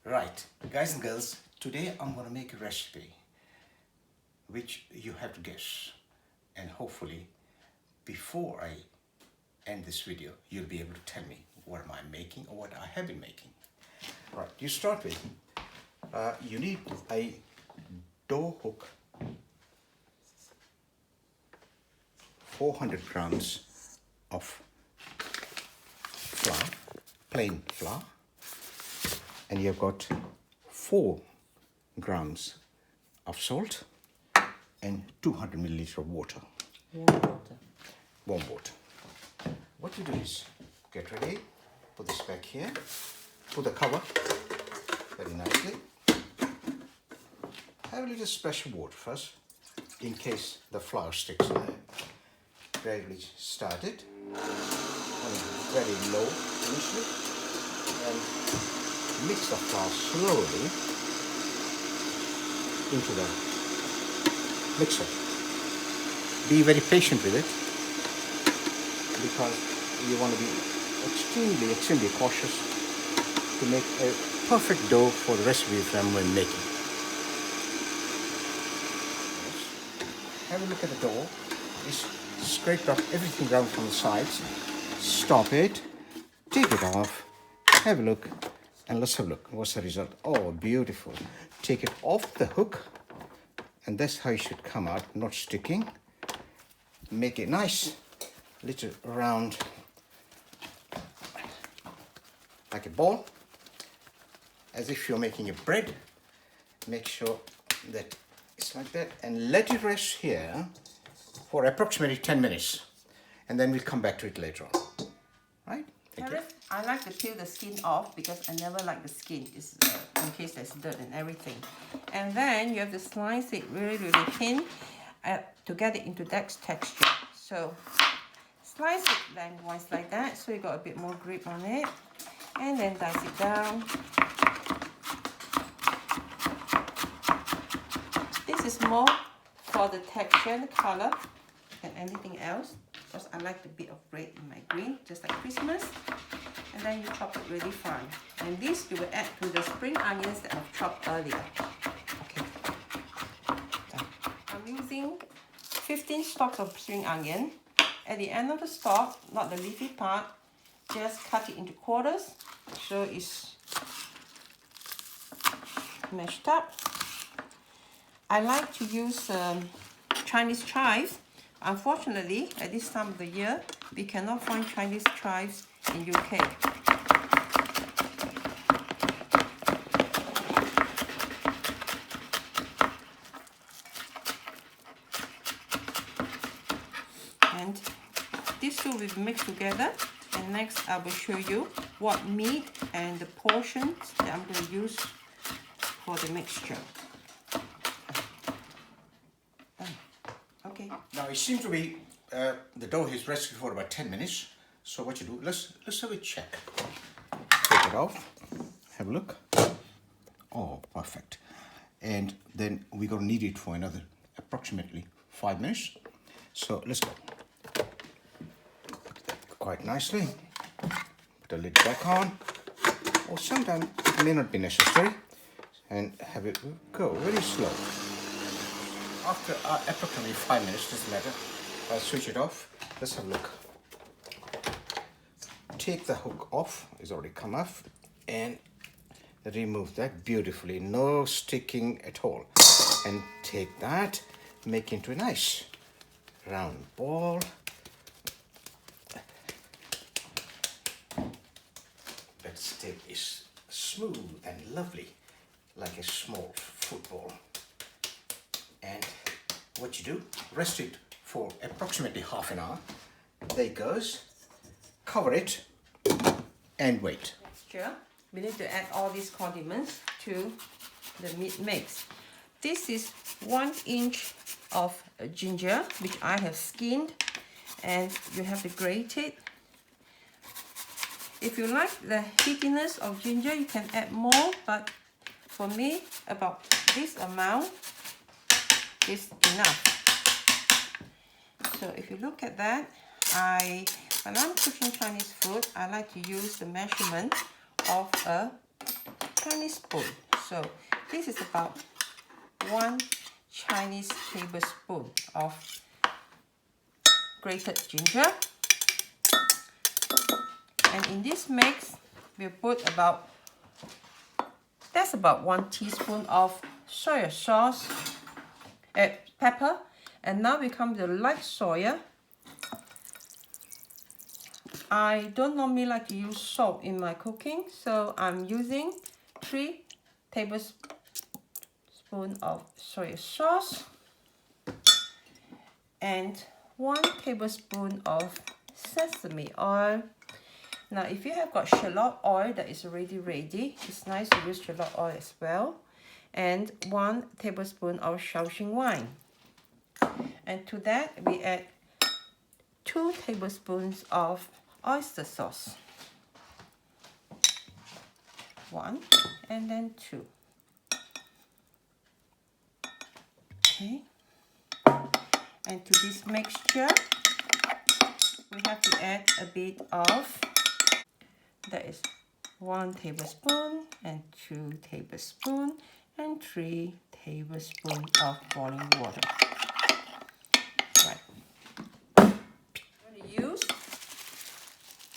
Right, guys and girls, today I'm going to make a recipe which you have to guess, and hopefully before I end this video you'll be able to tell me what am I making or what I have been making. Right, you start with, you need a dough hook, 400 grams of flour, plain flour, and you've got 4 grams of salt and 200 milliliters of water. Warm water. What you do is get ready, put this back here, put the cover very nicely. Have a little splash of water first in case the flour sticks in there. Gradually start it on a very low initially and mix the flour slowly into the mixer. Be very patient with it because you want to be extremely cautious to make a perfect dough for the recipe that I'm making. Have a look at the dough. It's scraped up everything down from the sides. Stop it, take it off, have a look, and let's have a look. What's the result? Oh, beautiful. Take it off the hook, and that's how it should come out, not sticking. Make it nice, little round, like a ball, as if you're making a bread. Make sure that it's like that, and let it rest here for approximately 10 minutes, and then we'll come back to it later on. Right? I like to peel the skin off because I never like the skin. It's in case there's dirt and everything. And then you have to slice it really thin to get it into that texture. So slice it lengthwise like that, so you got a bit more grip on it, and then dice it down. This is more for the texture and the color than anything else, because I like the bit of red in my green, just like Christmas. And then you chop it really fine. And this you will add to the spring onions that I've chopped earlier. Okay. I'm using 15 stalks of spring onion. At the end of the stalk, not the leafy part, just cut it into quarters so it's mashed up. I like to use Chinese chives. Unfortunately, at this time of the year, we cannot find Chinese chives in UK. And these two will be mixed together, and next I will show you what meat and the portions that I'm going to use for the mixture. Okay. Now it seems to be the dough is rested for about 10 minutes. So what you do, let's have a check. Take it off, have a look. Oh, perfect. And then we're going to knead it for another approximately 5 minutes. So let's go. Quite nicely. Put the lid back on. Or sometimes it may not be necessary. And have it go very slow. After approximately 5 minutes, doesn't matter. I'll switch it off. Let's have a look. Take the hook off, it's already come off, and remove that beautifully, no sticking at all. And take that, make into a nice round ball. That stick is smooth and lovely, like a small football. And what you do, rest it for approximately half an hour. There it goes. Cover it and wait. Texture. We need to add all these condiments to the meat mix. This is 1 inch of ginger, which I have skinned, and you have to grate it. If you like the heatiness of ginger, you can add more, but for me, about this amount is enough. So if you look at that, when I'm cooking Chinese food, I like to use the measurement of a Chinese spoon. So this is about 1 Chinese tablespoon of grated ginger. And in this mix, we'll put that's about 1 teaspoon of soy sauce, pepper. And now we come to the light soya. I don't normally like to use salt in my cooking, so I'm using 3 tablespoons of soy sauce and 1 tablespoon of sesame oil. Now, if you have got shallot oil that is already ready, it's nice to use shallot oil as well. And 1 tablespoon of Shaoxing wine. And to that, we add 2 tablespoons of oyster sauce. 1 and then 2. Okay. And to this mixture, we have to add a bit of, that is 1 tablespoon and 2 tablespoons and 3 tablespoons of boiling water. Right. I'm going to use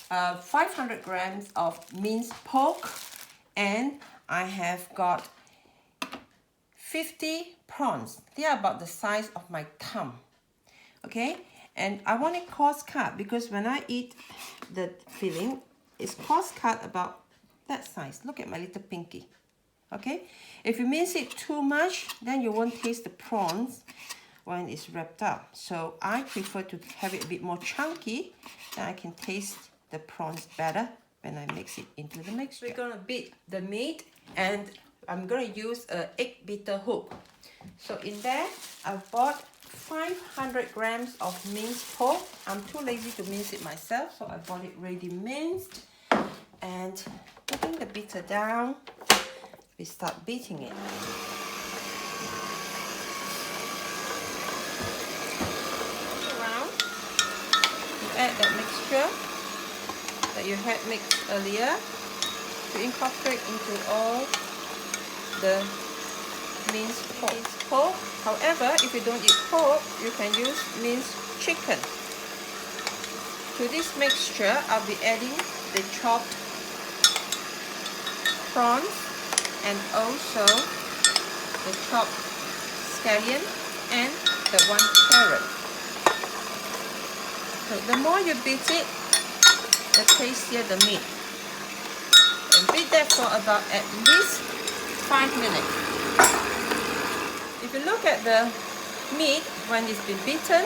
500 grams of minced pork, and I have got 50 prawns. They are about the size of my thumb. Okay, and I want it coarse cut because when I eat the filling, it's coarse cut about that size. Look at my little pinky. Okay, if you mince it too much, then you won't taste the prawns when it's wrapped up. So I prefer to have it a bit more chunky, then I can taste the prawns better when I mix it into the mixture. We're gonna beat the meat, and I'm gonna use an egg beater hook. So in there, I've bought 500 grams of minced pork. I'm too lazy to mince it myself, so I bought it ready minced. And putting the beater down, we start beating it. Around, you add that mixture that you had mixed earlier to incorporate into all the minced pork. However, if you don't eat pork, you can use minced chicken. To this mixture, I'll be adding the chopped prawns and also the chopped scallion and the 1 carrot. So the more you beat it, the tastier the meat. And beat that for about at least 5 minutes. If you look at the meat, when it's been beaten,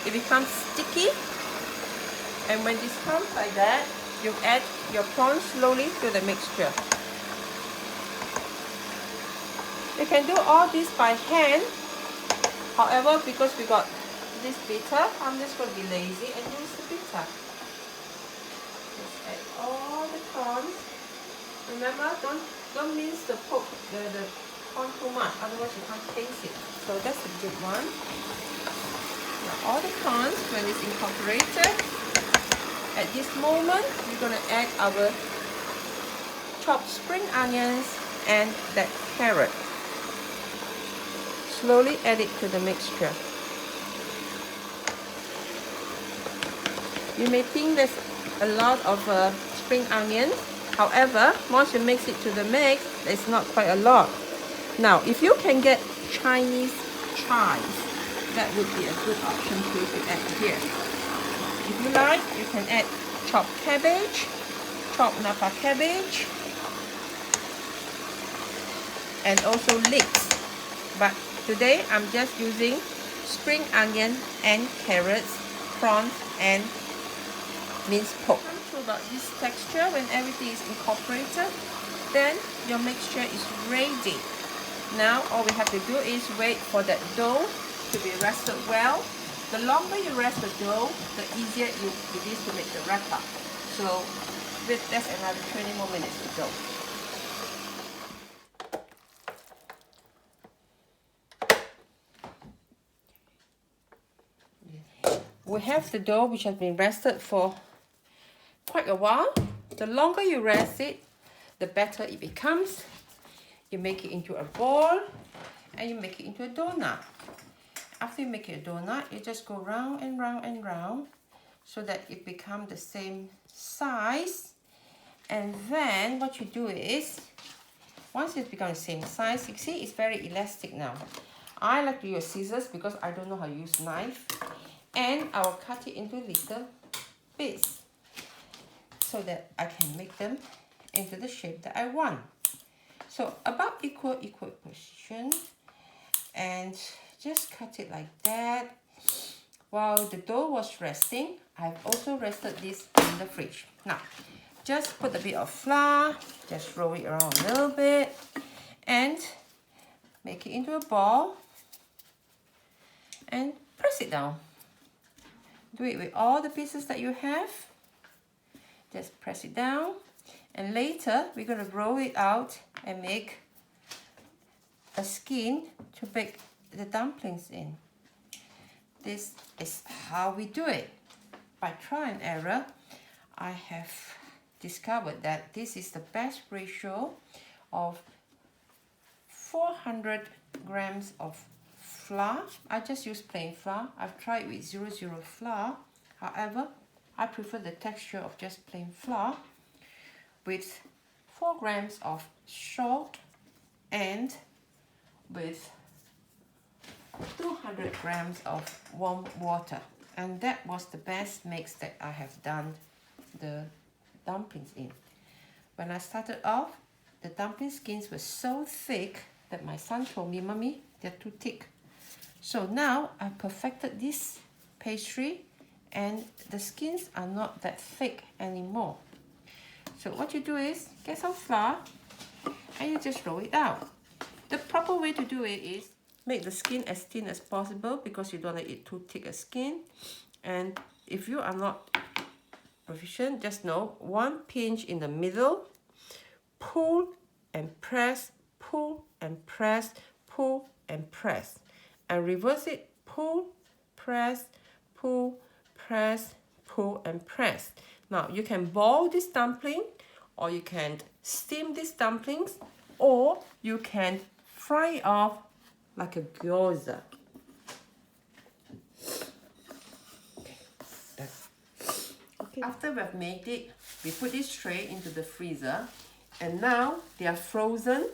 it becomes sticky. And when this comes like that, you add your prawns slowly to the mixture. You can do all this by hand. However, because we got this beater, I'm just going to be lazy and use the beater. Just add all the prawns. Remember, don't mince the pork, the prawn too much, otherwise you can't taste it. So that's a good one. Now all the prawns, when it's incorporated, at this moment, we're going to add our chopped spring onions and that carrot. Slowly add it to the mixture. You may think there's a lot of spring onions. However, once you mix it to the mix, it's not quite a lot. Now, if you can get Chinese chives, that would be a good option to add here. If you like, you can add chopped cabbage, chopped napa cabbage, and also leeks. But today, I'm just using spring onion and carrots, prawns, and minced pork. To about this texture, when everything is incorporated, then your mixture is ready. Now all we have to do is wait for that dough to be rested well. The longer you rest the dough, the easier it is to make the wrapper. So that's another 20 more minutes to go. We have the dough which has been rested for quite a while. The longer you rest it, the better it becomes. You make it into a ball and you make it into a donut. After you make it a donut, you just go round and round and round so that it becomes the same size. And then what you do is, once it's become the same size, you see it's very elastic now. I like to use scissors because I don't know how to use knife. And I will cut it into little bits so that I can make them into the shape that I want. So about equal position, and just cut it like that. While the dough was resting, I've also rested this in the fridge. Now, just put a bit of flour, just roll it around a little bit, and make it into a ball, and press it down. Do it with all the pieces that you have. Just press it down, and later we're going to roll it out and make a skin to bake the dumplings in. This is how we do it. By trial and error, I have discovered that this is the best ratio of 400 grams of flour. I just use plain flour. I've tried with 00 flour. However, I prefer the texture of just plain flour with 4 grams of salt and with 200 grams of warm water. And that was the best mix that I have done the dumplings in. When I started off, the dumpling skins were so thick that my son told me, "Mommy, they're too thick." So now I perfected this pastry and the skins are not that thick anymore. So what you do is get some flour and you just roll it out. The proper way to do it is make the skin as thin as possible because you don't want to eat too thick a skin. And if you are not proficient, just know 1 pinch in the middle, pull and press, pull and press, pull and press. And reverse it, pull, press, pull, press, pull and press. Now you can ball this dumpling, or you can steam these dumplings, or you can fry it off like a gyoza. Okay. After we've made it, we put this tray into the freezer, and now they are frozen,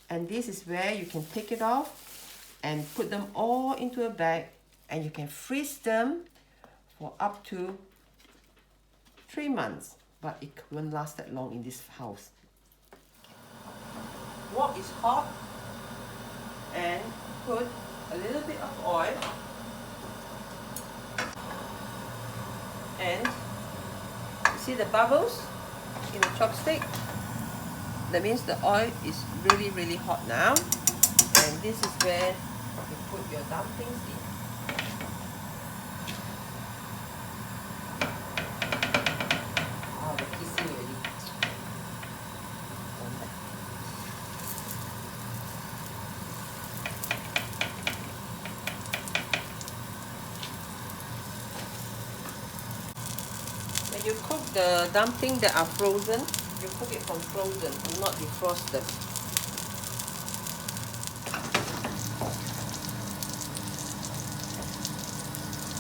and this is where you can take it off and put them all into a bag, and you can freeze them for up to 3 months, but it won't last that long in this house. Wok is hot, and put a little bit of oil, and you see the bubbles in the chopstick? That means the oil is really hot now, and this is where you put your dumplings in. Oh, they're kissing already. When you cook the dumplings that are frozen, you cook it from frozen and not defrosted.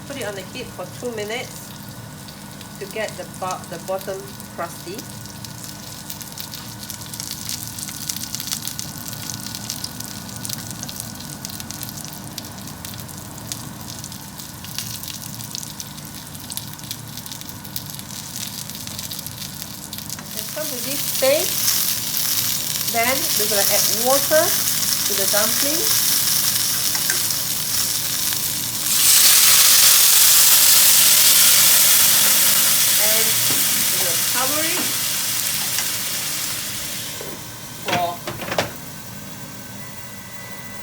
Put it on the heat for 2 minutes to get the bottom crusty. Come to this stage, then we're going to add water to the dumpling. And we're going to cover it for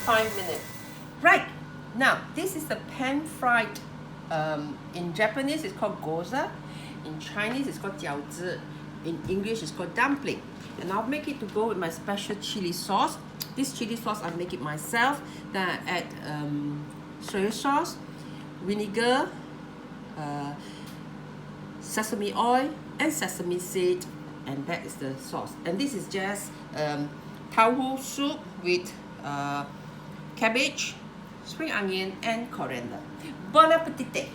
5 minutes. Right, now this is the pan-fried, in Japanese it's called Gyoza, in Chinese it's called jiaozi. In English, it's called dumpling. And I'll make it to go with my special chili sauce. This chili sauce, I make it myself. Then I add soy sauce, vinegar, sesame oil, and sesame seed. And that is the sauce. And this is just tofu soup with cabbage, spring onion, and coriander. Bon appetit!